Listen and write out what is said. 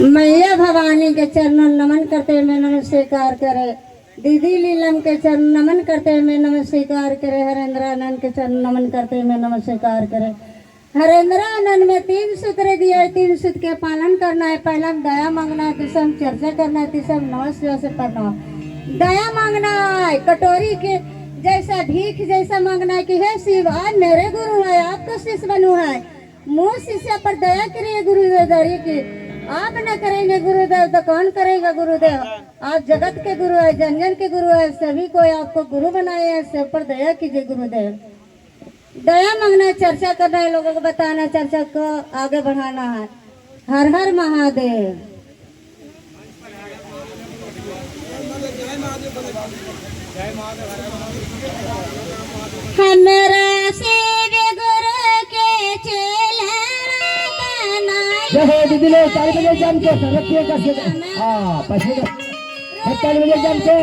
मैया भवानी के चरणों नमन करते हुए नमः स्वीकार करे। दीदी लीलम के चरण नमन करते हुए नमः स्वीकार करे। हरेंद्रानंद के चरण नमन करते हुए नमः स्वीकार करे। हरेंद्रानंद में 3 सूत्र दिए हैं, 3 सूत्र के पालन करना है। पहला दया मांगना है, दूसरा चर्चा करना है, तीसरा नमः से पढ़ना है। दया मांगना है, कटोरी के जैसा भीख जैसा मांगना है कि हे शिव आज मेरे गुरु है, आपका शिष्य बनू है, मुँह शिष्य पर दया करिए गुरुदेव दरी की। आप न करेंगे गुरुदेव तो कौन करेगा गुरुदेव। आप जगत के गुरु है, जन जन के गुरु है, सभी को आपको गुरु बनाए हैं, सब पर दया कीजिए गुरुदेव। दया मांगना है, चर्चा करना है, लोगों को बताना है, चर्चा को आगे बढ़ाना है। हर हर महादेव। हमारा शिव गुरु के चेला जय दीदी लोग 4 बजे जम के रखिए कर हाँ पछे 4 बजे जम के